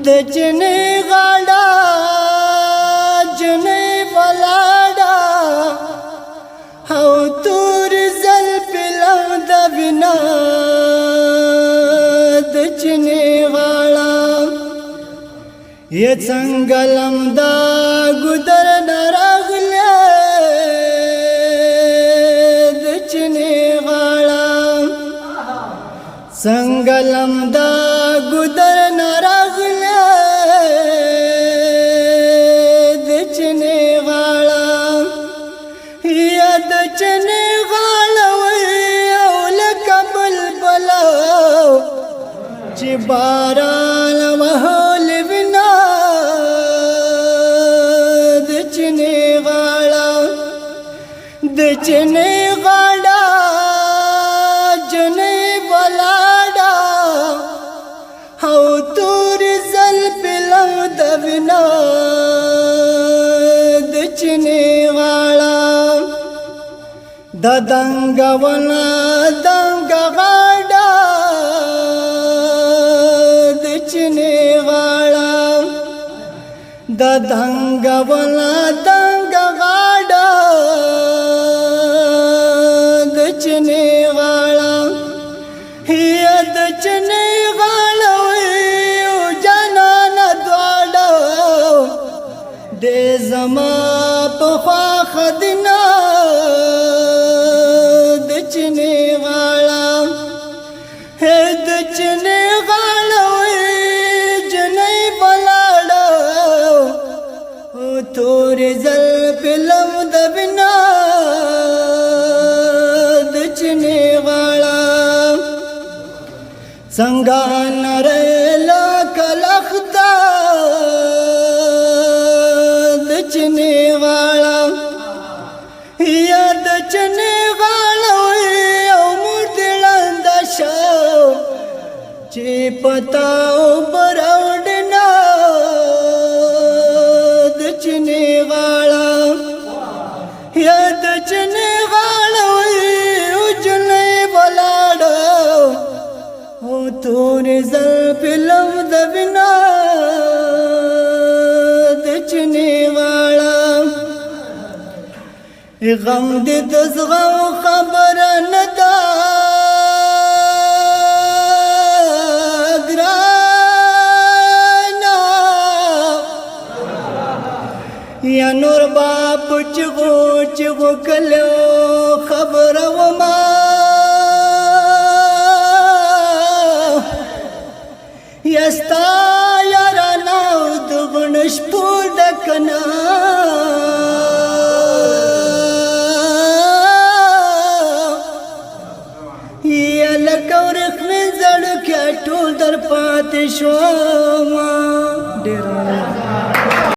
د جنې غاړه جنې ولاړه او تور زل پلو د وینا د جنې غاړه یا څنګه لمدا ګدر نراغله د جنې غاړه څنګه لمدا ګدر نراغله د جنې غاړه یا د جنې غاړه او لکه بلبل چې باران وهل وینا د جنې غاړه د جنې غاړه جنې ولاړه او تور زل پلو د وینا د جنې غاړه د دنګونه دنګ غاړه د جنې غاړه د دنګونه دنګ غاړه د جنې غاړه یا د جنې غاړه او جانان دواړه د زما په خوا خدنا د جنې غاړه د جنې غاړه جنې ولاړه او تور زل پلو د وینا د جنې غاړه څنګه نرلا کلختا د جنې غاړه یا د جنې غاړه او مردلند شو چې پتاو براوډنا د جنې غاړه یا د جنې غاړه او جنې ولاړه او تور زل پلو د وینا د جنې غاړه غم دې د زغم خبره نه ده ګرانه یا نور باپ چغو چغو کلو خبره وما یستا یارانا د غنش پور ډکنا یا لکور خمن زړ کې ټول در پاتې شو ما ډېر